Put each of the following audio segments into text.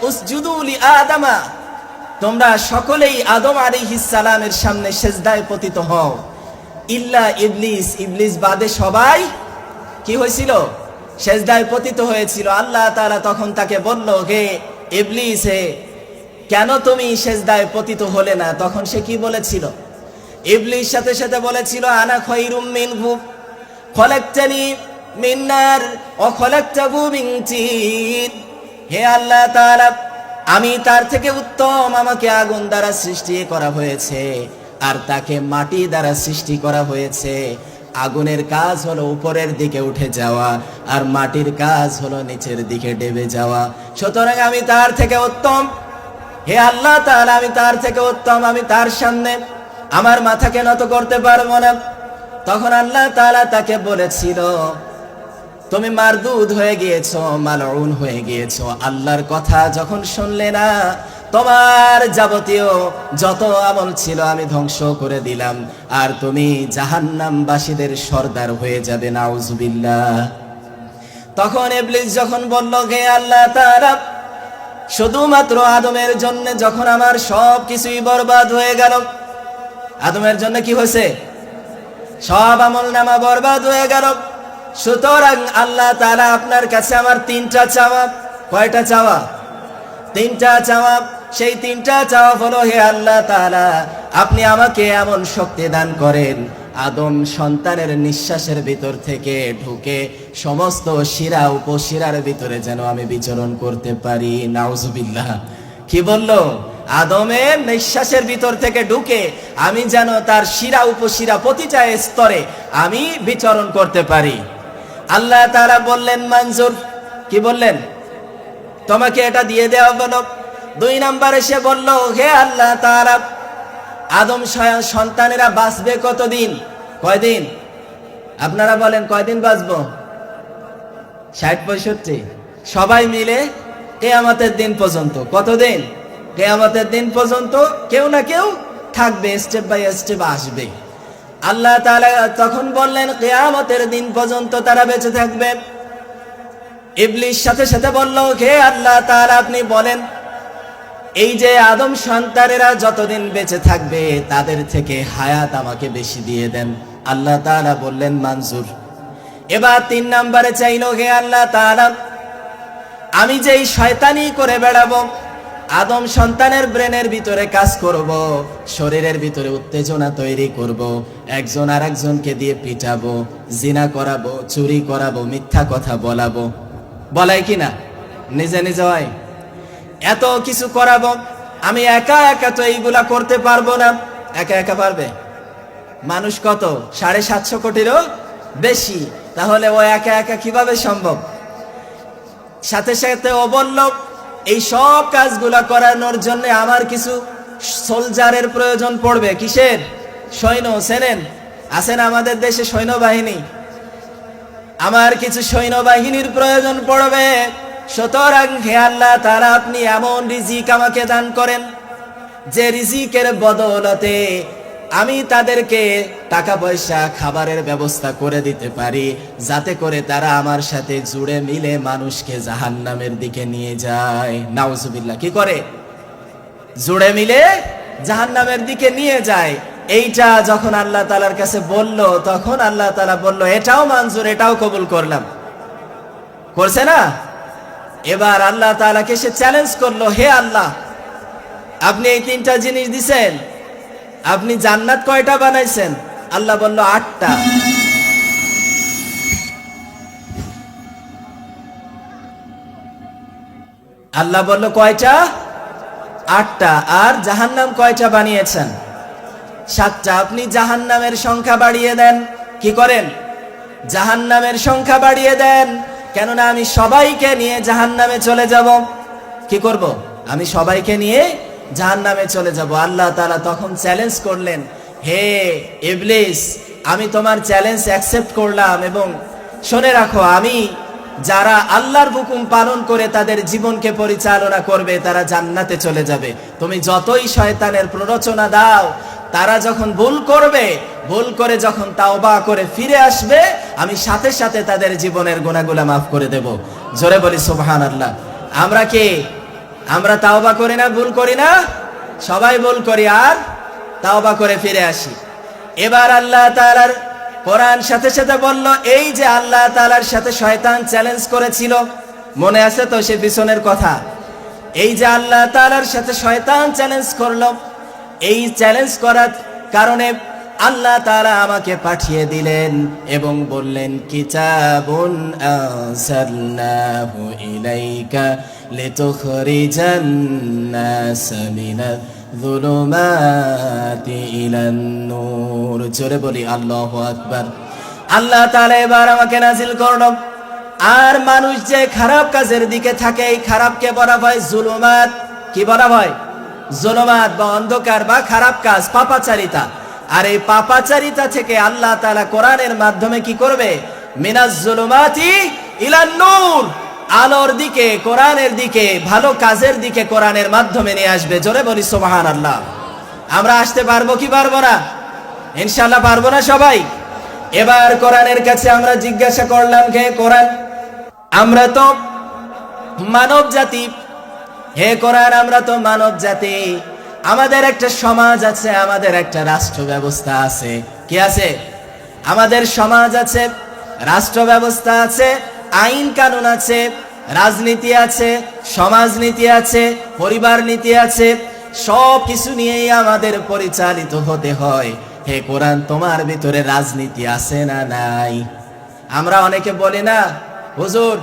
উসজুদু লি আদামা, তোমরা সকলেই আদম আলাইহিস সালামের সামনে সিজদায় পতিত হও। ইল্লা ইবলিস, ইবলিস বাদে সবাই কি হয়েছিল? সিজদায় পতিত হয়েছিল। আল্লাহ তাআলা তখন তাকে বলল, হে ইবলিস, হে কেন তুমি সিজদায় পতিত হলে না? তখন সে কি বলেছিল? ইবলিস সাথে সাথে বলেছিল, আনা খায়রুম মিনহু খলাকতানি মিন নার ওয়া খলাকতাহু মিন তিন। হে আল্লাহ তাআলা, আমি তার থেকে উত্তম, আমাকে আগুন দ্বারা সৃষ্টি করা হয়েছে আর তাকে মাটি দ্বারা সৃষ্টি করা হয়েছে। আগুনের কাজ হলো উপরের দিকে উঠে যাওয়া আর মাটির কাজ হলো নিচের দিকে ডেবে যাওয়া। সুতরাং আমি তার থেকে উত্তম। হে আল্লাহ তাআলা, আমি তার থেকে উত্তম, আমি তার সামনে আমার মাথাকে নত করতে পারবো না। তখন আল্লাহ তাআলা তাকে বলেছিল, তুমি মারদুদ হয়ে গিয়েছো, মালউন হয়ে গিয়েছো। আল্লাহর কথা যখন শুনলে না, তোমার যাবতীয় যত আমল ছিল আমি ধ্বংস করে দিলাম আর তুমি জাহান্নামবাসীদের সর্দার হয়ে যাবে। নাউজুবিল্লাহ। তখন ইবলিস যখন বলল, হে আল্লাহ তাআলা, শুধুমাত্র আদমের জন্য যখন আমার সব কিছুই বরবাদ হয়ে গেল, আদমের জন্য কি হয়েছে? সব আমল নামা বরবাদ হয়ে গেল। সুতরাং আল্লাহ তাআলা আপনার কাছে আমার তিনটা চাওয়া। কয়টা চাওয়া? তিনটা চাওয়া। সেই তিনটা চাওয়া হলো, হে আল্লাহ তাআলা, আপনি আমাকে এমন শক্তি দান করেন আদম সন্তানের নিঃশ্বাসের ভিতর থেকে ঢুকে সমস্ত শিরা উপশিরার ভিতরে যেন আমি বিচরণ করতে পারি। নাউজুবিল্লাহ। কি বলল? আদমের নিঃশ্বাসের ভিতর থেকে ঢুকে আমি যেন তার শিরা উপশিরা প্রতিটা স্তরে আমি বিচরণ করতে পারি। আল্লাহ তাআলা বললেন, মঞ্জুর। কি বললেন? তোমাকে এটা দিয়ে দেওয়া হলো। 2 নম্বরে সে বলল, হে আল্লাহ তাআলা, আদম সন্তানেরা বাঁচবে কতদিন? কয়দিন? আপনারা বলেন কয়দিন বাঁচবো? 60-65? সবাই মিলে কিয়ামতের দিন পর্যন্ত। কতদিন? কিয়ামতের দিন পর্যন্ত কেউ না কেউ থাকবে, স্টেপ বাই স্টেপ আসবে। আল্লাহ তাআলা তখন বললেন, কিয়ামতের দিন পর্যন্ত তারা বেঁচে থাকবে। ইবলিস সাথে সাথে বলল, হে আল্লাহ তাআলা, আপনি বলেন এই যে আদম সন্তানেরা যতদিন বেঁচে থাকবে তাদের থেকে হায়াত আমাকে বেশি দিয়ে দেন। আল্লাহ তাআলা বললেন, মঞ্জুর। এবার 3 নম্বরে চাইল, হে আল্লাহ তাআলা, আমি যেই শয়তানি করে বেড়াবো, আদম সন্তানের ব্রেনের ভিতরে কাজ করব, শরীরের ভিতরে উত্তেজনা তৈরি করব, একজন আর একজনকে দিয়ে পিটাবো, জিনা করাবো, চুরি করাবো, মিথ্যা কথা বলাবো। বলাই কিনা? নিজে নিজে হয়। এত কিছু করাবো। আমি একা একা তো এইগুলা করতে পারবো না। একা একা পারবে? মানুষ কত? 750 কোটিরও বেশি। তাহলে ও একা একা কিভাবে সম্ভব? সাথে সাথে ও বলল, এই সব কাজগুলা করানোর জন্য আমার কিছু সোলজারের প্রয়োজন পড়বে। কিসের? সৈন্য। চেনেন? আছেন আমাদের দেশে সৈন্যবাহিনী। আমার কিছু সৈন্যবাহিনীর প্রয়োজন পড়বে। সুতরাং হে আল্লাহ তাআলা, আপনি এমন রিজিক আমাকে দান করেন যে রিজিকের বদৌলতে আমি তাদেরকে টাকা পয়সা খাবারের ব্যবস্থা করে দিতে পারি, যাতে করে তারা আমার সাথে জুড়ে মিলে মানুষকে জাহান্নামের দিকে নিয়ে যায়। নাউজুবিল্লাহ। কি করে? জুড়ে মিলে জাহান্নামের দিকে নিয়ে যায়। এইটা যখন আল্লাহ তাআলার কাছে বলল, তখন আল্লাহ তাআলা বলল, এটাও মঞ্জুর, এটাও কবুল করলাম। করছে না? এবার আল্লাহ তাআলাকে সে চ্যালেঞ্জ করলো, হে আল্লাহ, আপনি এই 3টা জিনিস দিছেন, আপনি জান্নাত কয়টা বানাইছেন? আল্লাহ বলল, 8টা। আল্লাহ বলল, কয়টা? 8টা। আর জাহান্নাম কয়টা বানিয়েছেন? 7টা। আপনি জাহান্নামের সংখ্যা বাড়িয়ে দেন। কি করেন? জাহান্নামের সংখ্যা বাড়িয়ে দেন, কেননা আমি সবাইকে নিয়ে জাহান্নামে চলে যাব। কি করব? আমি সবাইকে নিয়ে জাহান্নামে চলে যাব। আল্লাহ তাআলা তখন চ্যালেঞ্জ করলেন, হে ইবলিস, আমি তোমার চ্যালেঞ্জ অ্যাকসেপ্ট করলাম এবং শুনে রাখো, আমি যারা আল্লাহর হুকুম পালন করে তাদের জীবনকে পরিচালনা করবে তারা জান্নাতে চলে যাবে। তুমি যতই শয়তানের প্ররোচনা দাও, তারা যখন ভুল করবে, ভুল করে যখন তাওবা করে ফিরে আসবে, আমি সাথে সাথে তাদের জীবনের গুনাহগুলো মাফ করে দেব। জোরে বলি সুবহানাল্লাহ। আমরা কি আমরা তাওবা করি না, ভুল করি না? সবাই ভুল করি আর তাওবা করে ফিরে আসি। এবার আল্লাহ তাআলার কোরআন সাথে সাথে বলল, এই যে আল্লাহ তাআলার সাথে শয়তান চ্যালেঞ্জ করেছিল, মনে আছে তো সে পিছনের কথা? এই যে আল্লাহ তাআলার সাথে শয়তান চ্যালেঞ্জ করলো, এই চ্যালেঞ্জ করার কারণে আল্লাহ তাআলা আমাকে পাঠিয়ে দিলেন এবং বললেন, কিতাবুন আনসালনাহু ইলাইকা লিতুখরিজান নাস মিনাল যুলুমাতি ইলান নূর। জোরে বলি আল্লাহু আকবার। আল্লাহ তাআলা এবার আমাকে নাজিল করলো, আর মানুষ যে খারাপ কাজের দিকে থাকে, এই খারাপকে বলা হয় জুলুমাত। কি বলা হয়? জুলুমাত বা অন্ধকার বা খারাপ কাজ, পাপাচারিতা। আর এই পাপাচারিতা থেকে আল্লাহ তাআলা কোরআনের মাধ্যমে কি করবে? মিনাজ জুলুমাতি ইলান নূর, আলোর দিকে, কোরআনের দিকে, ভালো কাজের দিকে কোরআনের মাধ্যমে নিয়ে আসবে। জোরে বলি সুবহানাল্লাহ। আমরা আসতে পারবো কি পারবো না? ইনশাআল্লাহ পারবো না সবাই? এবার কোরআনের কাছে আমরা জিজ্ঞাসা করলাম, হে কোরআন, আমরা তো মানব জাতি, হে কোরআন আমরা তো মানব জাতি, আমাদের একটা সমাজ আছে, আমাদের একটা রাষ্ট্র ব্যবস্থা আছে। কি আছে? আমাদের সমাজ আছে, রাষ্ট্র ব্যবস্থা আছে, আইন কানুন আছে, রাজনীতি আছে, সমাজনীতি আছে, পরিবার নীতি আছে, সব কিছু নিয়েই আমাদের পরিচালিত হতে হয়। হে কোরআন, তোমার ভিতরে রাজনীতি আছে না নাই? আমরা অনেকে বলি না, হুজুর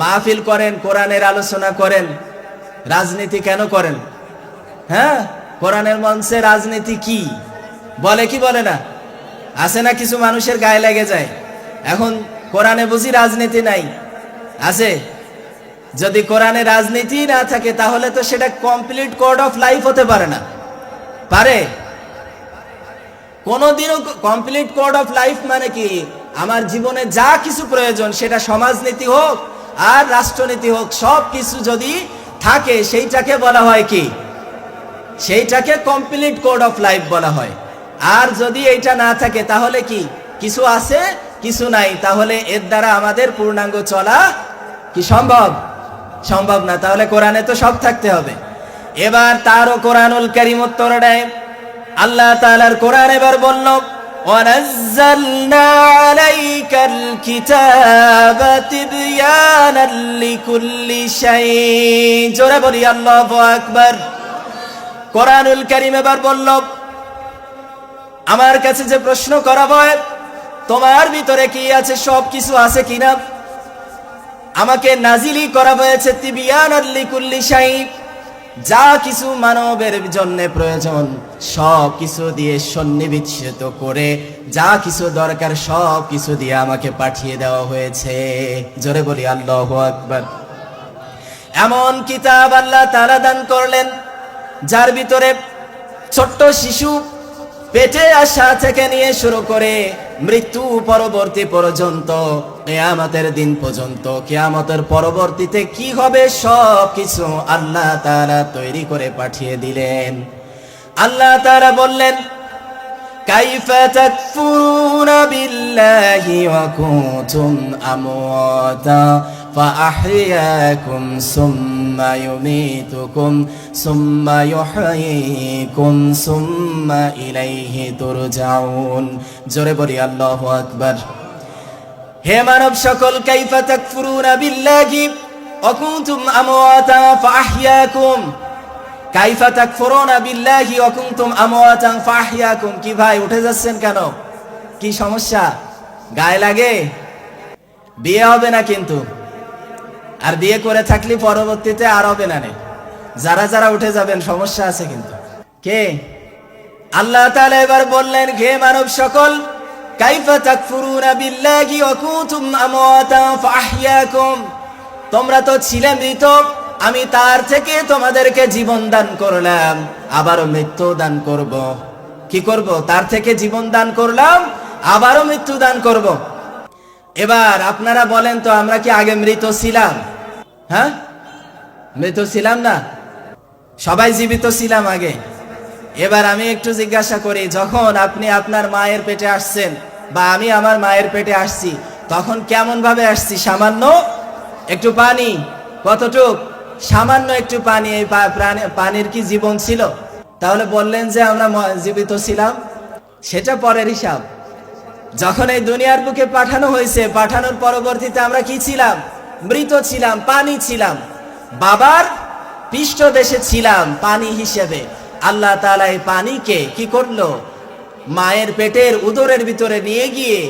মাহফিল করেন, কোরআনের আলোচনা করেন, রাজনীতি কেন করেন? হ্যাঁ, কোরআনের মঞ্চে রাজনীতি কি বলে, কি বলে না? আছে না কিছু মানুষের গায়ে লেগে যায়। এখন কোরআনে বুঝি রাজনীতি নাই? আছে। যদি কোরআনে রাজনীতি না থাকে তাহলে তো সেটা কমপ্লিট কোড অফ লাইফ হতে পারে না। পারে? কোনদিনও কমপ্লিট কোড অফ লাইফ মানে কি? আমার জীবনে যা কিছু প্রয়োজন, সেটা সমাজনীতি হোক আর রাষ্ট্রনীতি হোক, সব কিছু যদি থাকে সেইটাকে বলা হয় কি? সেইটাকে কমপ্লিট কোড অফ লাইফ বলা হয়। আর যদি এইটা না থাকে তাহলে কি? কিছু আছে কিছু নাই, তাহলে এর দ্বারা আমাদের পূর্ণাঙ্গ চলা কি সম্ভব? সম্ভব না। তাহলে কোরআনে তো সব থাকতে হবে। এবার তারও কোরআনুল কারীম উত্তর দেয়। আল্লাহ তাআলার কোরআন এবার বলল, ওয়ানাজ্জালনা আলাইকাল কিতাবা তিবয়ানাল লিকুল্লি শাই। জোরে বলি আল্লাহু আকবার। কোরআনুল কারীম এবার বলল, আমার কাছে যে প্রশ্ন করা হয়, তোমার ভিতরে কি আছে, সব কিছু আছে কিনা? আমাকে নাজিলি করা হয়েছে তিবয়ানাল লিকুল্লি শাই, যা কিছু মানবের জন্য প্রয়োজন সব কিছু দিয়ে সন্নিবেশিত করে, যা কিছু দরকার সব কিছু দিয়ে আমাকে পাঠিয়ে দেওয়া হয়েছে। জোরে বলি আল্লাহু আকবার। এমন কিতাব আল্লাহ তাআলা দান করলেন যার ভিতরে ছোট্ট শিশু পেটে আসা থেকে নিয়ে শুরু করে মৃত্যু পরবর্তী পর্যন্ত, কিয়ামতের দিন পর্যন্ত, কিয়ামতের পরবর্তীতে কি হবে সব কিছু আল্লাহ তাআলা তৈরি করে পাঠিয়ে দিলেন। আল্লাহ তাআলা বললেন, কাইফা তাকফুরুনা বিল্লাহি ওয়া কুনতুম আমওয়াতা ফাআহইয়াকুম সুম্মা ইউমীতুকুম সুম্মা ইউহয়ীকুম সুম্মা ইলাইহি তুরজাউন। জোরে বলি আল্লাহু আকবার। হে মানব সকল, কাইফা তাকফুরুনা বিল্লাহি ওয়া কুনতুম আমওয়াতা ফাআহইয়াকুম। কাইফা তাকফুরুনা বিল্লাহি ওয়া কুনতুম আমওয়াতা ফাআহইয়াকুম। কি ভাই উঠে যাচ্ছেন কেন? কি সমস্যা? গায়ে লাগে? বিয়ে হবে না কিন্তু, আর বিয়ে করে থাকলে পরবর্তীতে আর হবে না। যারা যারা উঠে যাবেন সমস্যা আছে কিন্তু। কে? আল্লাহ তাআলা এবার বললেন, হে মানব সকল, কাইফা তাকফুরুনা বিল্লাহি ওয়া কুনতুম আমওয়াতা ফাআহইয়াকুম। তোমরা তো ছিলে মৃত, আমি তার থেকে তোমাদেরকে জীবন দান করলাম, আবারও মৃত্যু দান করব। কি করব? তার থেকে জীবন দান করলাম, আবারও মৃত্যু দান করব। এবার আপনারা বলেন তো, আমরা কি আগে মৃত ছিলাম? হ্যাঁ, মৃত ছিলাম না? সবাই জীবিত ছিলাম আগে। এবার আমি একটু জিজ্ঞাসা করি, যখন আপনি আপনার মায়ের পেটে আসছেন বা আমি আমার মায়ের পেটে আসছি, তখন কেমন ভাবে আসছি? সামান্য একটু পানি, কতটুক? সামান্য একটু পানি, এই পানির কি জীবন ছিল? তাহলে বললেন যে আমরা জীবিত ছিলাম, সেটা পরের হিসাব। যখন এই দুনিয়ার বুকে পাঠানো হয়েছে, পাঠানোর পরবর্তীতে আমরা কি ছিলাম? মৃত ছিলাম, পানি ছিলাম, বাবার পৃষ্ঠদেশে ছিলাম পানি হিসেবে। আল্লাহ তাআলা এই পানিকে কি করলো? মায়ের পেটের উদরের ভিতরে নিয়ে গিয়ে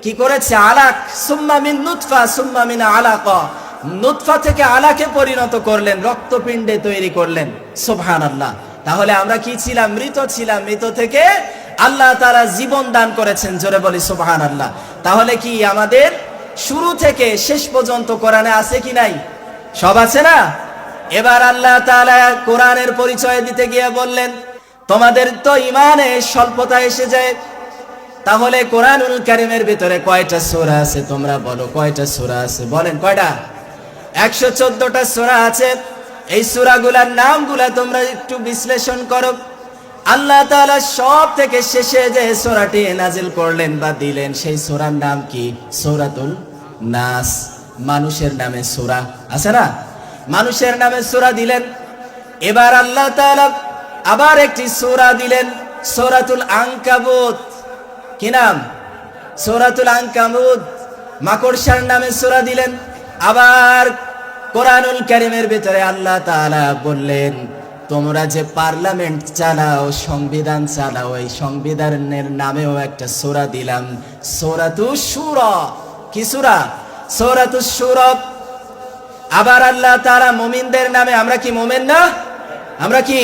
কি করেছে? আলাক, সুম্মা মিন নুতফা সুম্মা মিন আলাকা, নুতফা থেকে আলাকে পরিণত করলেন, রক্তপিণ্ডে তৈরি করলেন। সুবহানাল্লাহ। তাহলে আমরা কি ছিলাম? মৃত ছিলাম, মৃত থেকে আল্লাহ তাআলা জীবন দান করেছেন। জোরে বলি সুবহানাল্লাহ। তাহলে কি আমাদের শুরু থেকে শেষ পর্যন্ত কোরআনে আছে কি নাই? সব আছে না? এবার আল্লাহ তাআলা কোরআনের পরিচয় দিতে গিয়ে বললেন, তোমাদের তো ইমানে স্বল্পতা এসে যায়। তাহলে কোরআনুল কারীমের ভিতরে কয়টা সূরা আছে? তোমরা বলো কয়টা সূরা আছে? বলেন কয়টা? 114টা সূরা আছে। এই সূরাগুলোর নামগুলা তোমরা একটু বিশ্লেষণ করো। আল্লাহ তাআলা সব থেকে শেষে যে সূরাটি নাজিল করলেন বা দিলেন, সেই সূরার নাম কি? সূরাতুল নাস। মানুষের নামে সূরা আছে না? মানুষের নামে সূরা দিলেন। এবার আল্লাহ তাআলা আবার একটি সূরা দিলেন, সূরাতুল আনকাবুত। কি নাম? সূরাতুল আনকাবুত। মাকড়সার নামে সূরা দিলেন। আবার কোরআনুল কারীমের ভিতরে আল্লাহ তাআলা বললেন, তোমরা যে পার্লামেন্ট চালাও, সংবিধান চালাও, এই সংবিধানের নামেও একটা সূরা দিলাম, সূরাতুশ শূরা। কি সূরা? সূরাতুশ শূরা। আবার আল্লাহ তাআলা মুমিনদের নামে, আমরা কি মুমিন না? আমরা কি?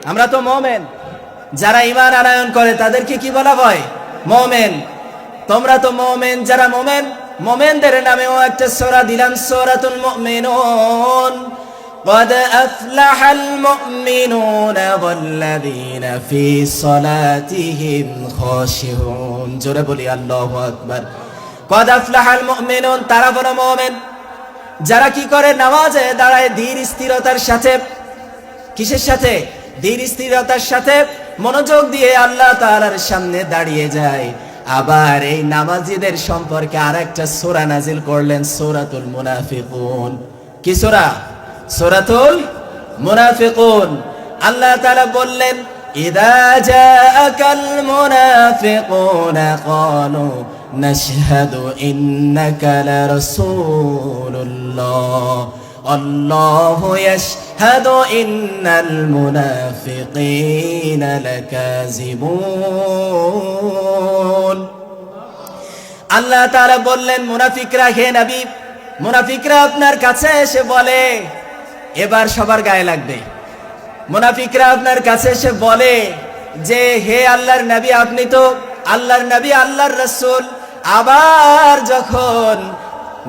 আমরা তো মুমিন। যারা ঈমান আনয়ন করে তাদেরকে কি বলা হয়? মুমিন। তোমরা তো মুমিন। যারা মুমিন, মুমিনদের নামেও একটা সূরা দিলাম, সূরাতুল মুমিনুন। قد أفلح المؤمنون والذين في صلاتهم خاشعون। জোরে বলি আল্লাহু আকবার। قد أفلح المؤمنون, তারা বড় মুমিন যারা কি করে? নামাজে দাঁড়ায় ধীর স্থিরতার সাথে। কিসের সাথে? ধীর স্থিরতার সাথে মনোযোগ দিয়ে আল্লাহ তাআলার সামনে দাঁড়িয়ে যায়। আবার এই নামাজীদের সম্পর্কে আরেকটা সূরা নাজিল করলেন, সূরাতুল মুনাফিকুন। কি সূরা? সূরাতুল মুনাফিকুন। আল্লাহ তাআলা বললেন, ইযা জাআকাল মুনাফিকুনা ক্বালু নাশহাদু ইন্নাকা লারাসূলুল্লাহ আল্লাহু ইয়াশহাদু ইন্নাল মুনাফিকিনা লাকাযিবুন। আল্লাহ তাআলা বললেন, মুনাফিকরা, হে নবী, মুনাফিকরা আপনার কাছে এসে বলে, এবার সবার গায়ে লাগবে। মুনাফিকরা আপনার কাছে এসে বলে যে, হে আল্লাহর নবী, আপনি তো আল্লাহর নবী, আল্লাহর রাসূল। আবার যখন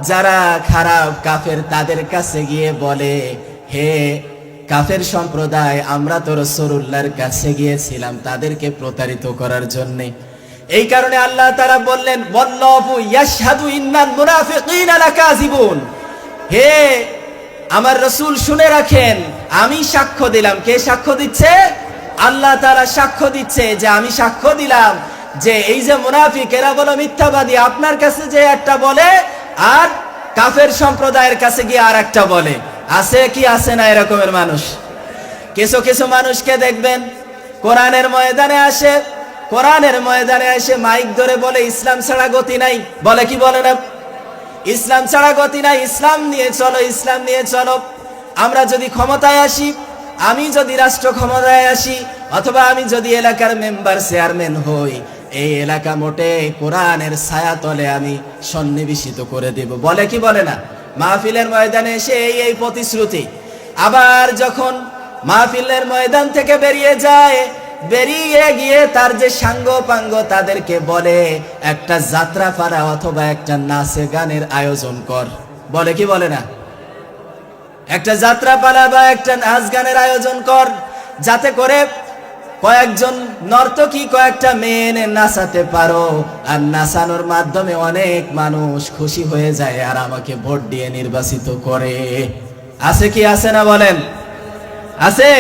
যারা খারাপ কাফের তাদের কাছে গিয়ে বলে, হে কাফের সম্প্রদায়, আমরা তো রাসূলুল্লাহর কাছে গিয়েছিলাম তাদেরকে প্রতারিত করার জন্য। এই কারণে আল্লাহ তাআলা বললেন, ওয়াল্লাহু ইয়াশহাদু ইন্নাল মুনাফিকিনা লাকাযিবুন। হে আমার রাসূল, শুনে রাখেন, আমি সাক্ষ্য দিলাম। কে সাক্ষ্য দিচ্ছে? আল্লাহ তাআলা সাক্ষ্য দিচ্ছে যে আমি সাক্ষ্য দিলাম যে এই যে মুনাফিক, এরা বলো মিথ্যাবাদী, আপনার কাছে যে একটা বলে আর কাফের সম্প্রদায়ের কাছে গিয়ে আর একটা বলে। আছে কি আছে না এরকমের মানুষ? কিছু কিছু মানুষকে দেখবেন কোরআনের ময়দানে আসে, কোরআনের ময়দানে এসে মাইক ধরে বলে, ইসলাম ছাড়া গতি নাই। বলে কি? বলে না, ইসলাম ছাড়া গতি নাই, ইসলাম নিয়ে চলো, ইসলাম নিয়ে চলো। আমরা যদি ক্ষমতায় আসি, আমি যদি রাষ্ট্র ক্ষমতায় আসি, অথবা আমি যদি এলাকার মেম্বার চেয়ারম্যান হই, এই এলাকা মোটে কোরআনের ছায়া তলে আমি সন্নিবেশিত করে দেব। বলে কি? বলে না? মাহফিলের ময়দানে এসে এই প্রতিশ্রুতি। আবার যখন মাহফিলের ময়দান থেকে বেরিয়ে যায়, বেরিয়ে গিয়ে তার যে সাঙ্গ পাঙ্গ তাদেরকে বলে, একটা যাত্রা পাড়া অথবা একটা নাচে গানের আয়োজন কর। বলে কি? বলে না? একটা যাত্রা পালা বা একটা নাচ গানের আয়োজন কর, যাতে করে কয়েকজন নর্তকী কয়েকটা মেয়ে নাচাতে পারো, আর নাচানোর মাধ্যমে অনেক মানুষ খুশি হয়ে যায় আর আমাকে ভোট দিয়ে নির্বাচিত করে। আছে কি আছে না? বলেন আছে?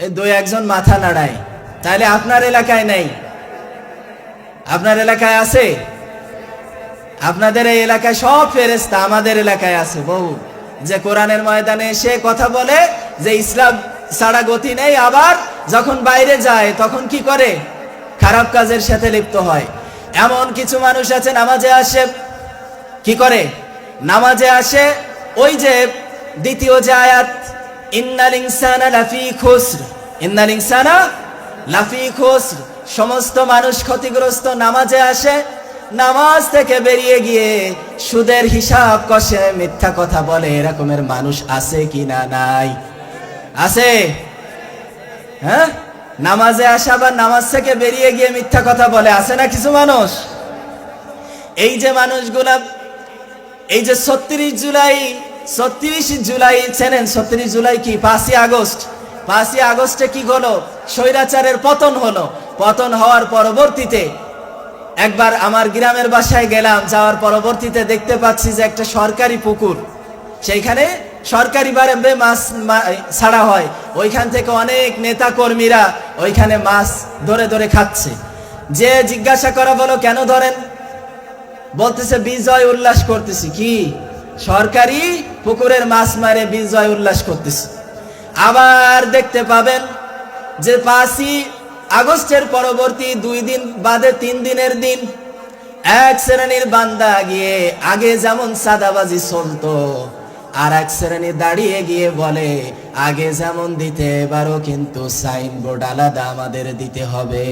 এই দুই একজন মাথা নাড়ায়। তাহলে আপনার এলাকায় নেই? আপনার এলাকায় আছে? আপনাদের এই এলাকায় সব ফেরেশতা আমাদের এলাকায় আছে বহু, যে কোরআনের ময়দানে এসে কথা বলে যে ইসলাম ছাড়া গতি নেই, আবার যখন বাইরে যায় তখন কি করে? খারাপ কাজের সাথে লিপ্ত হয়। এমন কিছু মানুষ আছে নামাজে আসে, কি করে? নামাজে আসে, ওই যে দ্বিতীয় যে আয়াত, ইন্নাল ইনসানা লাফি খুসর, ইন্নাল ইনসানা লাফি খুসর, সমস্ত মানুষ ক্ষতিগ্রস্ত। নামাজে আসে, নামাজ থেকে বেরিয়ে গিয়ে সুদের হিসাব কষে মিথ্যা কথা বলে, এরকমের মানুষ আছে কি না? নাই? আছে? হ্যাঁ, নামাজে আসা বা নামাজ থেকে বেরিয়ে গিয়ে মিথ্যা কথা বলে, আছে না কিছু মানুষ? এই যে মানুষগুলা, এই যে 36 জুলাই চেনেন? 36 জুলাই কি? 5ই আগস্ট। 5ই আগস্টে কি হলো? স্বৈরাচারের পতন হলো। পতন হওয়ার পরবর্তীতে একবার আমার গ্রামের বাসায় গেলাম, যাওয়ার পরবর্তীতে দেখতে পাচ্ছি যে একটা সরকারি পুকুর, সেইখানে সরকারি ভাবে মাছ ছাড়া হয়, ওইখান থেকে অনেক নেতা কর্মীরা ওইখানে মাছ ধরে ধরে খাচ্ছে। যে জিজ্ঞাসা করা, বলো কেন ধরেন? বলতেছে বিজয় উল্লাস করতেছি। কি? সরকারি পুকুরের মাছ মারে বিজয় উল্লাস করতেছি। আবার দেখতে পাবেন যে 5ই আগস্টের পরবর্তী 2 দিন বাদে 3 দিনের দিন এক শ্রেণীর বান্দা গিয়ে, আগে যেমন সাদাবাজি চলতো, আর এক শ্রেণী দাঁড়িয়ে গিয়ে বলে আগে যেমন দিতে, এবারও কিন্তু সাইনবোর্ড আলাদা আমাদের দিতে হবে।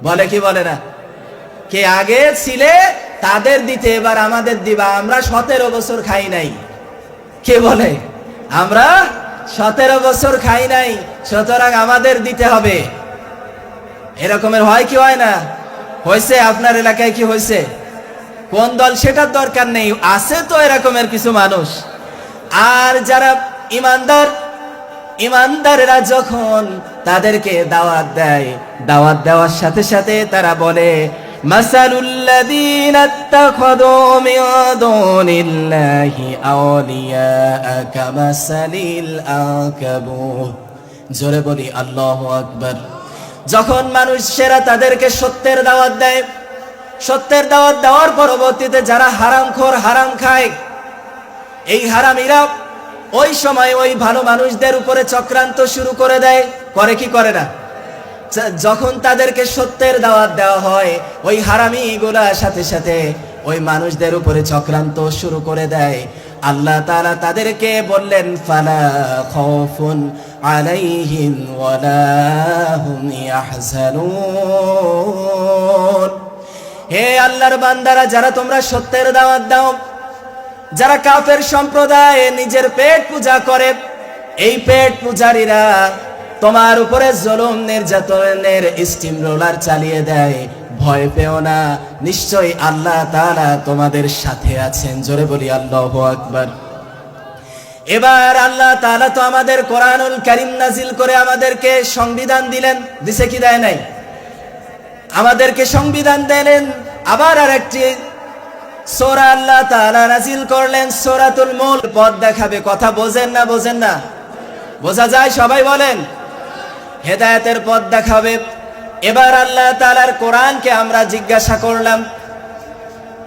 বলে কি বলে না? কে আগে ছিলে তাদের দিতে, এবার আমাদের দিবা। আমরা 17 বছর খাই নাই। কে বলে? আমরা 17 বছর খাই নাই, সুতরাং আমাদের দিতে হবে। এরকমের হয় কি হয় না? হয়েছে? আপনার এলাকায় কি হয়েছে? কোন দল সেটার দরকার নেই, আছে তো এরকমের কিছু মানুষ। আর যারা ইমানদারেরা যখন তাদেরকে দাওয়াত দেয়, দাওয়াত দেওয়ার সাথে সাথে তারা বলে মাসালুল্লাযীনা ইত্তাখাযু মিন দুনিল্লাহি আওলিয়া কামাসালিল আনকাবুত। জোরে বলি আল্লাহু আকবার। যখন মানুষেরা তাদেরকে সত্যের দাওয়াত দেয়, সত্যের দাওয়াত দেওয়ার পরবর্তীতে যারা হারামখোর, হারাম খায়, এই হারামিরা ওই সময় ওই ভালো মানুষদের উপরে চক্রান্ত শুরু করে দেয়। করে কি করে না? যখন তাদেরকে সত্যের দাওয়াত দেওয়া হয়, ওই হারামিগুলা সাথে সাথে ওই মানুষদের উপরে চক্রান্ত শুরু করে দেয়। আল্লাহ তাআলা তাদেরকে বললেন ফালা খাউফুন আলাইহিম ওয়ালা হুম ইয়াহজানুন। হে আল্লাহর বান্দারা, যারা তোমরা সত্যের দাওয়াত দাও, যারা কাফের সম্প্রদায় নিজের পেট পূজা করে, এই পেট পূজারীরা তোমার উপরে জুলুম নির্যাতনের স্টিম রোলার চালিয়ে দেয়, ভয় পেও না, নিশ্চয়ই আল্লাহ তাআলা তোমাদের সাথে আছেন। জোরে বলি আল্লাহু আকবার। এবার আল্লাহ তাআলা তো আমাদের কোরআনুল কারীম নাজিল করে আমাদেরকে সংবিধান দিলেন, দিছে কি দেয় নাই? আমাদেরকে সংবিধান দিলেন। আবার আরেকটি সূরা আল্লাহ তাআলা নাজিল করলেন, সূরাতুল মুলক। পথ দেখাবে। কথা বোঝেন না? বোঝেন না? বোঝা যায়? সবাই বলেন। হেদায়েতের পথ দেখাবে। এবার আল্লাহ তাআলার কোরআনকে আমরা জিজ্ঞাসা করলাম,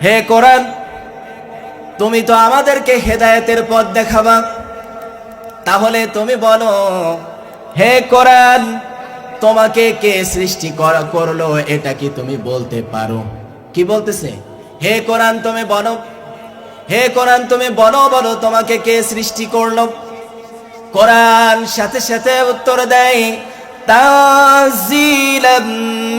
হে কোরআন, তুমি তো আমাদেরকে হেদায়েতের পথ দেখাবা, তাহলে তুমি বলো, হে কোরআন, তোমাকে কে সৃষ্টি করলো, এটা কি তুমি বলতে পারো? কি বলতেছে? হে কোরআন তুমি বলো, হে কোরআন তুমি বলো, বলো তোমাকে কে সৃষ্টি করলো? কোরআন সাথে সাথে উত্তর দেয়, তানজিলাম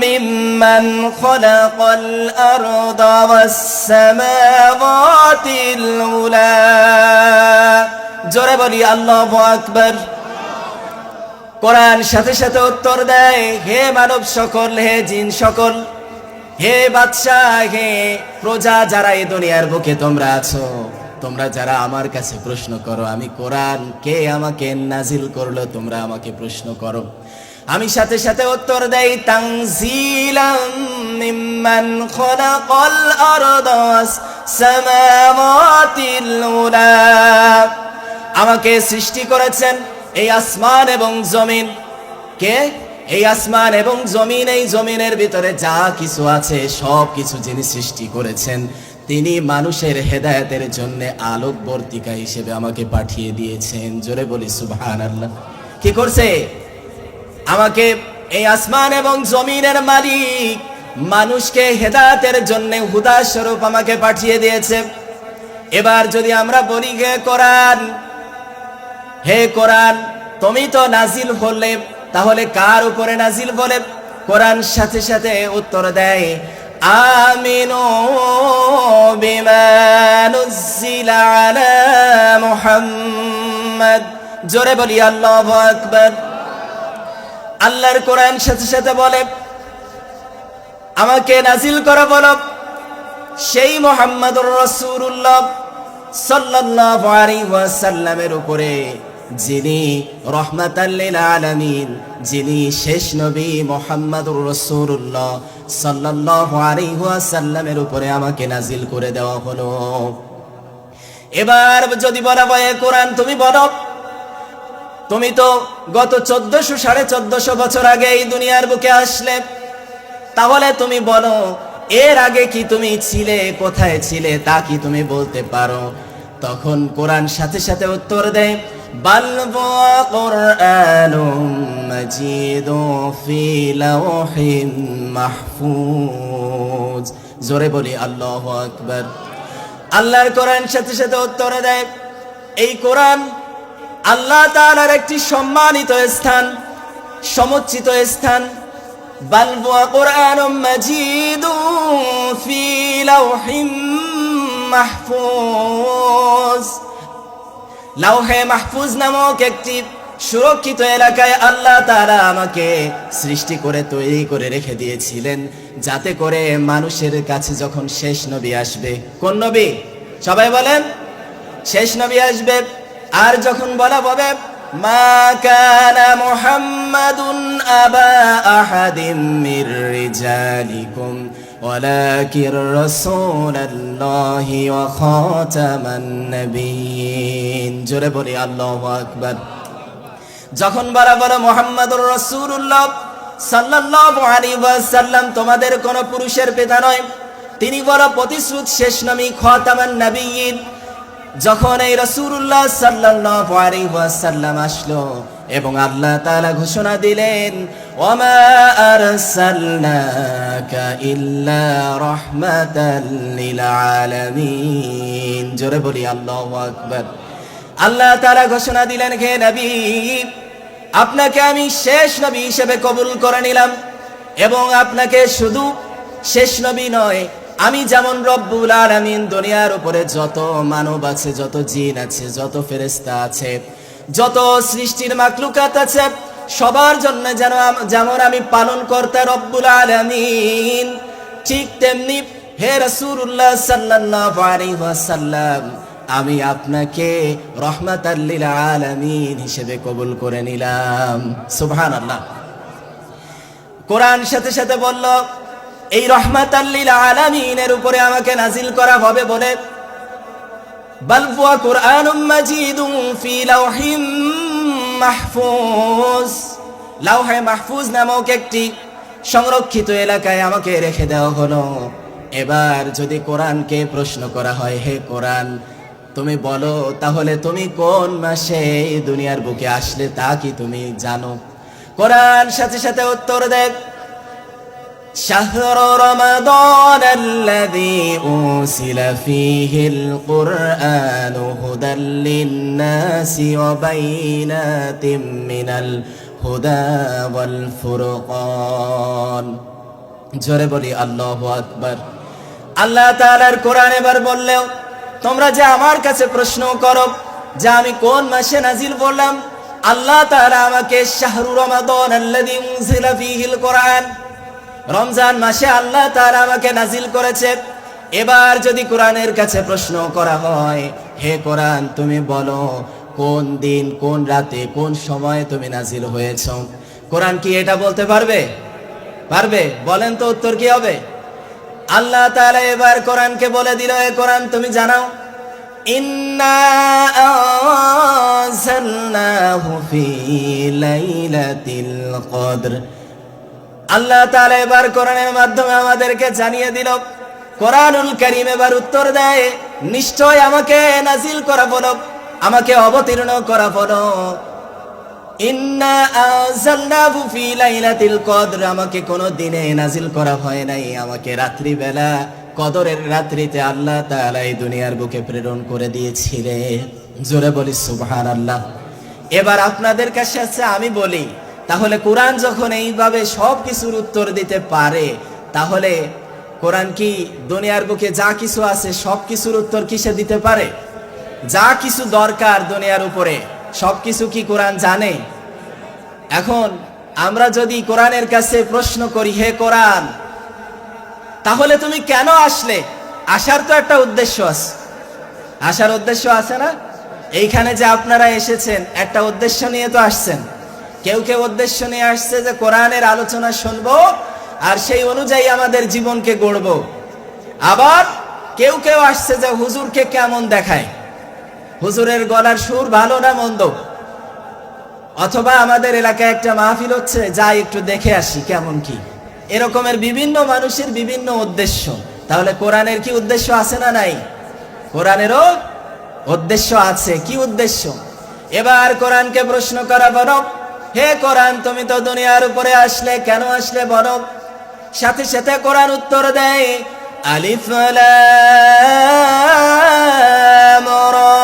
মিম্মান খালাকাল আরদা ওয়াস সামাওয়াতিল উলা। জোরে বলি আল্লাহু আকবার। কোরআন সাথে সাথে উত্তর দেয়, হে মানব সকল, হে জিন সকল, হে বাদশাহ, হে প্রজা যারা এই দুনিয়ার বুকে তোমরা আছো, তোমরা যারা আমার কাছে প্রশ্ন করো, আমি কোরআন কে আমাকে নাজিল করলো, তোমরা আমাকে প্রশ্ন করো। আমি সাথে সাথে উত্তর দেই, তানজিলাম মিম্মান খালাকাল আরদা ওয়াস সামাওয়াতিল উলা। আমাকে সৃষ্টি করেছেন এই আসমান এবং জমিন। কে? এই আসমান এবং জমিন, এই জমিনের ভিতরে যা কিছু আছে সব কিছু যিনি সৃষ্টি করেছেন তিনি মানুষের হেদায়েতের জন্য আলোকবর্তিকা হিসেবে আমাকে পাঠিয়ে দিয়েছেন। জোরে বলি সুবহানাল্লাহ। কি করছে? আমাকে, এই আসমান এবং জমিনের মালিক, মানুষকে হেদায়েতের জন্য হুদা স্বরূপ আমাকে পাঠিয়ে দিয়েছে। এবার যদি আমরা বলি, হে কোরআন তুমি তো নাজিল হলে, তাহলে কার উপরে নাজিল বলে? কোরআন সাথে সাথে উত্তর দেয়, আমিনু বিমা নুজ্জিলা আলা মুহাম্মদ। জোরে বলি আল্লাহু আকবার। আল্লাহর কোরআন সাথে সাথে বলে, আমাকে নাজিল করা বলো সেই মুহাম্মদুর রাসূলুল্লাহ সাল্লাল্লাহু আলাইহি ওয়াসাল্লামের উপরে, যিনি রহমাতাল লিল আলামিন, যিনি শেষ নবী মুহাম্মদুর রাসূলুল্লাহ সাল্লাল্লাহু আলাইহি ওয়াসাল্লামের উপরে আমাকে নাজিল করে দেওয়া হলো। এবার যদি বলা হয় কোরআন তুমি বলো, তুমি তো গত 1400-1450 বছর আগে এই দুনিয়ার বুকে আসলে, তাহলে তুমি বলো এর আগে কি তুমি ছিলে, কোথায় ছিলে, তা কি তুমি বলতে পারো? তখন কোরআন সাথে সাথে উত্তর দেয়, বাল হুয়া কুরআনুম মাজিদুন ফি লাওহিম মাহফুজ। জোরে বলি আল্লাহু আকবার। আল্লাহর কোরআন সাথে সাথে উত্তর দেয়, এই কোরআন আল্লাহ তাআলার একটি সম্মানিত স্থান, সমুচ্চিত স্থান। বাল হুয়া কুরআনুম মাজিদুন ফি লাওহিম মাহফুজ। লাওহে মাহফুজ নামক একটি সুরক্ষিত এলাকায় আল্লাহ তাআলা আমাকে সৃষ্টি করে তৈরি করে রেখে দিয়েছিলেন, যাতে করে মানুষের কাছে যখন শেষ নবী আসবে, কোন নবী? সবাই বলেন, শেষ নবী আসবে, আর যখন বলা হবে মা কানা মুহাম্মাদুন আবা আহাদিম মির রিজালিকুম ওয়ালাকির রাসূলুল্লাহি ওয়া খাতামান নবিয়্যিন। জোরে বলি আল্লাহু আকবার। যখন বলা বলো মুহাম্মাদুর রাসূলুল্লাহ সাল্লাল্লাহু আলাইহি ওয়াসাল্লাম তোমাদের কোন পুরুষের পিতা নয়, তিনি বড় প্রতিশ্রুত শেষ নবী, খাতামান নবিয়্যিন। যখন এই রাসূলুল্লাহ সাল্লাল্লাহু আলাইহি ওয়াসাল্লাম আসলো এবং আল্লাহ তাআলা ঘোষণা দিলেন, ওয়ামা আরসালনাকা ইল্লা রাহমাতাল লিল আলামিন। জোরে বলি আল্লাহু আকবার। আল্লাহ তাআলা ঘোষণা দিলেন, হে নবী, আপনাকে আমি শেষ নবী হিসেবে কবুল করে নিলাম, এবং আপনাকে শুধু শেষ নবী নয়, আমি যেমন রব্বুল আলামিন দুনিয়ার উপরে যত মানব আছে, যত জিন আছে, যত ফেরেশতা আছে, যত সৃষ্টির মাখলুকাত আছে, সবার জন্য যেমন আমি পালন কর্তা রব্বুল আলামিন, ঠিক তেমনি হে রাসূলুল্লাহ সাল্লাল্লাহু আলাইহি ওয়াসাল্লাম আমি আপনাকে রহমাতাল লিল আলামিন হিসেবে কবুল করে নিলাম। সুবহানাল্লাহ। কোরআন সাথে সাথে বলল, এই রহমাতাল লিল আলামিনের উপরে আমাকে নাজিল করা হবে বলে, বাল হুয়া কুরআনুম মাজিদুন ফি লাওহিম মাহফুজ। লাওহে মাহফুজ নামক একটি সংরক্ষিত এলাকায় আমাকে রেখে দেওয়া হলো। এবার যদি কোরআনকে প্রশ্ন করা হয়, হে কোরআন তুমি বলো, তাহলে তুমি কোন মাসে এই দুনিয়ার বুকে আসলে, তা কি তুমি জানো? কোরআন সাথে সাথে উত্তর দেয়, শাহরু রমাদান আল্লাযী উনজিলা ফীহিল কুরআনু হুদাল লিন-নাসি ওয়া বাইনাতিম মিনাল হুদা ওয়াল ফুরকান। জোরে বলি আল্লাহু আকবার। আল্লাহ তাআলার কোরআন এবার বললেও, তোমরা যে আমার কাছে প্রশ্ন করো যে আমি কোন মাসে নাজিল করলাম, আল্লাহ তাআলা আমাকে শাহরু রমাদান আল্লাযী উনজিলা ফীহিল কুরআন, রমজান মাসে আল্লাহ তাআলা আমাকে নাজিল করেছে। এবার যদি কোরআনের কাছে প্রশ্ন করা হয়, হে কোরআন তুমি বলো কোন দিন, কোন রাতে, কোন সময়ে তুমি নাজিল হয়েছ, কোরআন কি এটা বলতে পারবে? পারবে? বলেন তো উত্তর কি হবে? আল্লাহ তাআলা এবার কোরআনকে বলে দিল, হে কোরআন তুমি জানাও, ইন্না আনজালনাহু ফি লাইলাতিল কদর। আল্লাহ তাআলা এবার কোরআনের মাধ্যমে আমাদেরকে জানিয়ে দিল, কোরআনুল কারীম এবার উত্তর দেয়, নিশ্চয় আমাকে নাজিল করা বলো, আমাকে অবতীর্ণ করা বলো। ইন্না আনজালনাহু ফি লাইলাতিল কদর, আমাকে কোনো দিনে নাজিল করা হয় নাই, আমাকে রাত্রিবেলা কদরের রাত্রিতে আল্লাহ তাআলা এই দুনিয়ার বুকে প্রেরণ করে দিয়েছিলেন। জোরে বলি সুবহানাল্লাহ। এবার আপনাদের কাছে আছে আমি বলি, তাহলে কোরআন যখন এইভাবে সব কিছুর উত্তর দিতে পারে, তাহলে কোরআন কি দুনিয়ার বুকে যা কিছু আছে সব কিছুর উত্তর কিসে দিতে পারে? যা কিছু দরকার দুনিয়ার উপরে সব কিছু কি কোরআন জানে? এখন আমরা যদি কোরআনের কাছে প্রশ্ন করি, হে কোরআন, তাহলে তুমি কেন আসলে? আসার তো একটা উদ্দেশ্য আছে, আসার উদ্দেশ্য আছে না? এইখানে যে আপনারা এসেছেন একটা উদ্দেশ্য নিয়ে তো আসছেন। কেউ কেউ উদ্দেশ্য নিয়ে আসছে যে কোরআনের আলোচনা শুনবো আর সেই অনুযায়ী আমাদের জীবনকে গড়বো। আবার কেউ কেউ আসছে যে হুজুরকে কেমন দেখায়, হুজুরের গলার সুর ভালো না মন্দ, অথবা আমাদের এলাকায় একটা মাহফিল হচ্ছে, যাই একটু দেখে আসি কেমন কি। এরকমের বিভিন্ন মানুষের বিভিন্ন উদ্দেশ্য। তাহলে কোরআনের কি উদ্দেশ্য আছে না নাই? কোরআনেরও উদ্দেশ্য আছে। কি উদ্দেশ্য? এবার কোরআনকে প্রশ্ন করা বলো, হে কোরআন, তুমি তো দুনিয়ার উপরে আসলে, কেন আসলে বলো? সাথে সাথে কোরআন উত্তর দেয়, আলিফ লাম রা,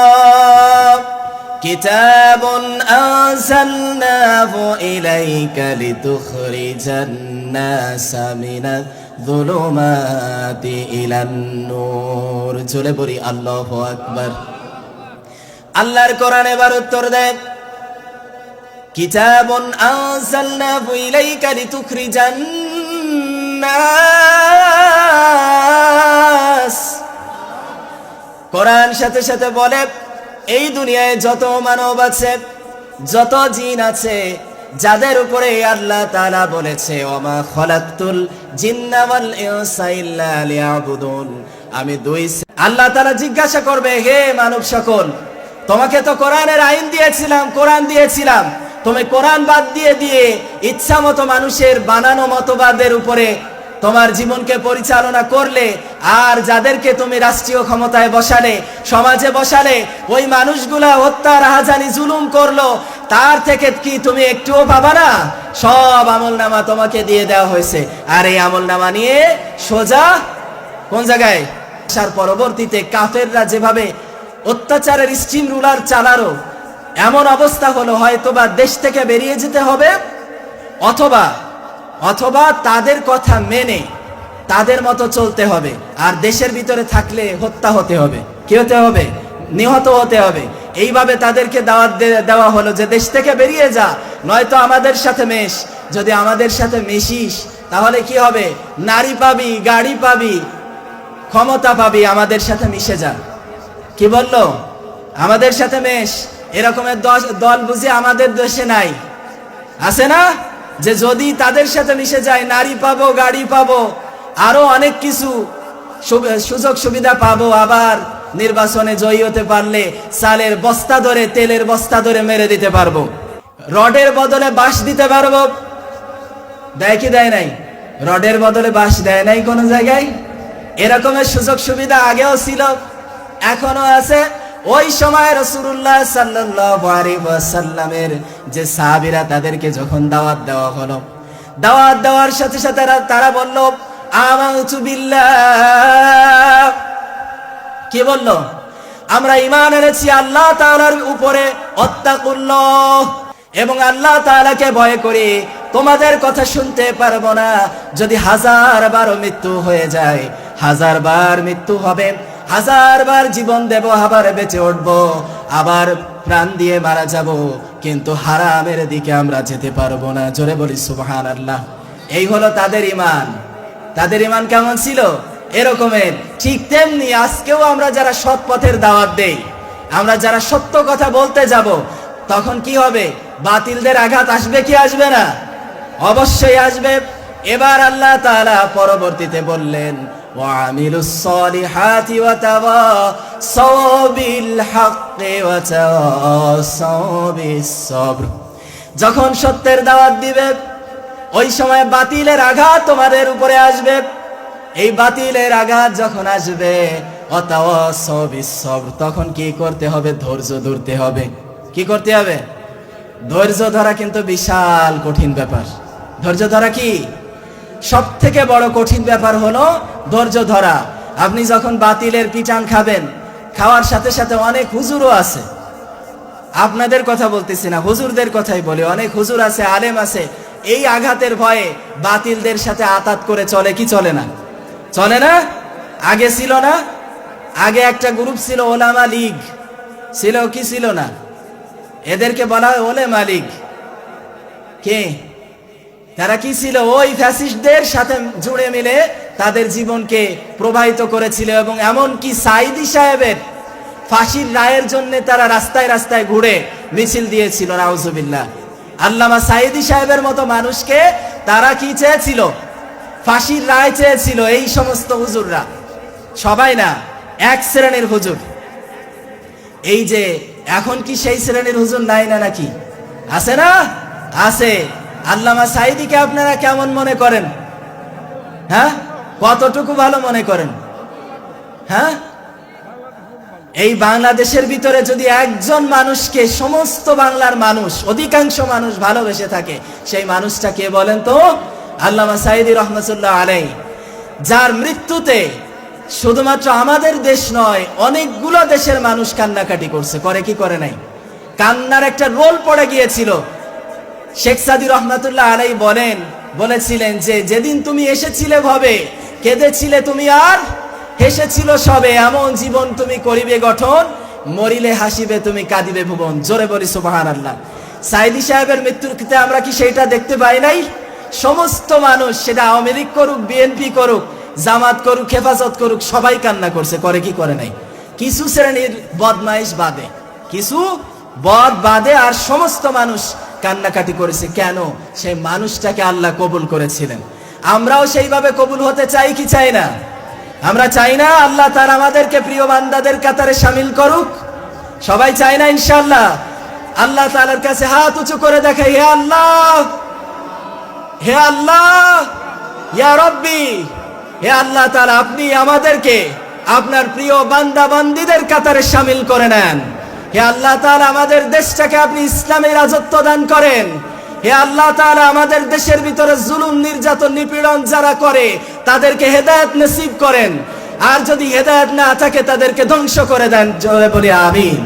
কিতাবুন আনজালনাহু ইলাইকা লিতুখরিজান নাসা মিনাজ যুলুমাতি ইলান নূর। জোরে বলি আল্লাহু আকবার। আল্লাহর কোরআন এবার উত্তর দেয়, কিতাবুন আনজালনাহু ইলাইকা লিতুখরিজান নাস। কোরআন সাথে সাথে বলে, এই দুনিয়ায় যত মানব আছে, যত জিন আছে, যাদের উপরে আল্লাহ তাআলা বলেছে, ওমা খলাকতুল জিন্না ওয়াল ইনসা ইল্লা লিয়াবুদুন, আমি আল্লাহ তাআলা জিজ্ঞাসা করবে, হে মানব সকল, তোমাকে তো কোরআনের আইন দিয়েছিলাম, কোরআন দিয়েছিলাম, তুমি কোরআন বাদ দিয়ে দিয়ে ইচ্ছা মতো মানুষের বানানো মতবাদের উপরে তোমার জীবনকে পরিচালনা করলে, আর যাদেরকে তুমি রাষ্ট্রীয় ক্ষমতায় বসালে, সমাজে বসালে, ওই মানুষগুলা হত্যা, রাহাজানি, জুলুম করলো, তার থেকে কি তুমি একটুও পাবা না? সব আমলনামা তোমাকে দিয়ে দেওয়া হয়েছে। আর এই আমলনামা নিয়ে সোজা কোন জায়গায়? আসার পরবর্তীতে কাফেররা যেভাবে অত্যাচারের স্টিম রুলার চালালো, এমন অবস্থা হলো হয়তোবা দেশ থেকে বেরিয়ে যেতে হবে, অথবা তাদের কথা মেনে তাদের মতো চলতে হবে। আর দেশের ভিতরে থাকলে হত্যা হতে হবে। কি হতে হবে? নিহত হতে হবে। এইভাবে তাদেরকে দাওয়াত দেওয়া হলো যে দেশ থেকে বেরিয়ে যা, নয়তো আমাদের সাথে মেশ। যদি আমাদের সাথে মিশিস তাহলে কি হবে? নারী পাবি, গাড়ি পাবি, ক্ষমতা পাবি, আমাদের সাথে মিশে যা। কি বললো? আমাদের সাথে মেশ। এরকমের দল বুঝি আমাদের দেশে নাই? আছে না? যে যদি তাদের সাথে মিশে যায় নারী পাবো, গাড়ি পাবো, আরো অনেক কিছু সুযোগ সুবিধা পাবো, আবার নির্বাচনে জয়ী হতে পারলে চালের বস্তা ধরে, তেলের বস্তা ধরে মেরে দিতে পারবো, রডের বদলে বাঁশ দিতে পারবো। দেয় কি দেয় নাই? রডের বদলে বাঁশ দেয় নাই কোনো জায়গায়? এরকমের সুযোগ সুবিধা আগেও ছিল, এখনো আছে। ওই সময় রাসূলুল্লাহ সাল্লাল্লাহু আলাইহি ওয়াসাল্লামের যে সাহাবীরা, তাদেরকে যখন দাওয়াত দেওয়া হলো, দাওয়াত দেওয়ার সাথে সাথে তারা বলল, আমানতু বিল্লাহ। কি বলল? আমরা ঈমান এনেছি আল্লাহ তাআলার উপরে, ওয়াত্তাকুল্লাহ, এবং আল্লাহ তাআলাকে ভয় করি। তোমাদের কথা শুনতে পারবো না। যদি 1000 বার মৃত্যু হয়ে যায়, 1000 বার মৃত্যু হবে, 1000 বার জীবন দেব, আবার বেঁচে উঠবো, আবার প্রাণ দিয়ে মারা যাব, কিন্তু হারামের দিকে আমরা যেতে পারবো না। জোরে বলি সুবহানাল্লাহ। এই হলো তাদের ঈমান। তাদের ঈমান কেমন ছিল? এরকমের। ঠিক তেমনি আজকেও আমরা যারা সৎ পথের দাওয়াত দেই, আমরা যারা সত্য কথা বলতে যাব, তখন কি হবে? বাতিলদের আঘাত আসবে কি আসবে না? অবশ্যই আসবে। এবার আল্লাহ তাআলা পরবর্তীতে বললেন, ওয়ামিলুস সলিহাতি ওয়া তাওয়াসাউ বিল হাক্কি ওয়া তাওয়াসাউ বিস সবর। যখন সত্যের দাওয়াত দিবে, ওই সময় বাতিলের আঘাত তোমাদের উপরে আসবে, এই বাতিলের আঘাত যখন আসবে অতাওয়াসাউ বিসসবর, তখন কি করতে হবে? ধৈর্য ধরতে হবে। কি করতে হবে? ধৈর্য ধরা কিন্তু বিশাল কঠিন ব্যাপার। ধৈর্য ধরা কি সব থেকে বড় কঠিন ব্যাপার হলো ধৈর্য ধরা। আপনি যখন বাতিলের পিটান খাবেন, খাওয়ার সাথে সাথে অনেক হুজুরও আছে, আপনাদের কথা বলতেছি না, হুজুরদের কথাই বলি, অনেক হুজুর আছে, আলেম আছে, এই আঘাতের ভয়ে বাতিলদের সাথে আতাত করে চলে কি চলে না? চলে না? আগে ছিল না? আগে একটা গ্রুপ ছিল ওলামা লীগ, ছিল কি ছিল না? এদেরকে বলা হয় ওলেমা লীগ। কে তারা? কি ছিল? ওই ফ্যাসিস্টদের সাথে জুড়ে মিলে তাদের জীবনকে প্রবাহিত করেছিল, এবং এমন কি সাইদি সাহেবের ফাঁসির রায়ের জন্য তারা রাস্তায় রাস্তায় ঘুরে মিছিল দিয়েছিল। নাউজুবিল্লাহ। আল্লামা সাইদি সাহেবের মতো মানুষকে তারা কি চেয়েছিল? ফাঁসির রায় চেয়েছিল। এই সমস্ত হুজুররা, সবাই না, এক শ্রেণীর হুজুর। এই যে এখন কি সেই শ্রেণীর হুজুর নাই না? নাকি আছে না? আছে। আল্লামা সাইদিকে আপনারা কেমন মনে করেন? হ্যাঁ, কতটুকু ভালো মনে করেন? হ্যাঁ, এই বাংলাদেশের ভিতরে যদি একজন মানুষকে সমস্ত বাংলার মানুষ, অধিকাংশ মানুষ ভালোবেসে থাকে, সেই মানুষটা কে বলেন তো? আল্লামা সাইদি রহমাতুল্লাহ আলাইহি, যার মৃত্যুতে শুধুমাত্র আমাদের দেশ নয়, অনেকগুলো দেশের মানুষ কান্নাকাটি করছে। করে কি করে নাই? কান্নার একটা রোল পড়ে গিয়েছিল। শেখ সাদি রহমাতুল্লাহ আলাইহি বলেছিলেন যে যেদিন তুমি এসেছিলে ভবে, কেঁদেছিলে তুমি আর হেসেছিল সবে, এমন জীবন তুমি করিবে গঠন, মরিলে হাসিবে তুমি, কাঁদিবে ভুবন। জোরে বলি সুবহানাল্লাহ। সাইদি সাহেবের মৃত্যুতে আমরা কি সেইটা দেখতে পাই নাই? সমস্ত মানুষ, সেটা আওয়ামী লীগ করুক, বিএনপি করুক, জামাত করুক, হেফাজত করুক, সবাই কান্না করছে। করে কি করে নাই? কিছু শ্রেণীর বদমাইশ বাদে, কিছু বদ বাদে আর সমস্ত মানুষ কান্নাকাটি করেছে। কেন? সেই মানুষটাকে আল্লাহ কবুল করেছিলেন। আমরাও সেইভাবে কবুল হতে চাই কি চাই না? আমরা চাই না আল্লাহ তাআলা আমাদেরকে প্রিয় বান্দাদের কাতারে শামিল করুক? সবাই চাই না ইনশাআল্লাহ? আল্লাহ তাআলার কাছে হাত উঁচু করে দেখাই, হে আল্লাহ, হে আল্লাহ, ইয়া রব্বি, হে আল্লাহ তাআলা, আপনি আমাদেরকে আপনার প্রিয় বান্দা বান্দীদের কাতারে শামিল করে নেন। হে আল্লাহ তাআলা, আমাদের দেশটাকে আপনি ইসলামী রাজত্ব দান করেন। হে আল্লাহ তাআলা, আমাদের দেশের ভিতরে জুলুম, নির্যাতন, নিপীড়ন যারা করে তাদেরকে হেদায়েত নসিব করেন, আর যদি হেদায়েত না থাকে তাদেরকে ধ্বংস করে দেন। জোরে বলি আমিন।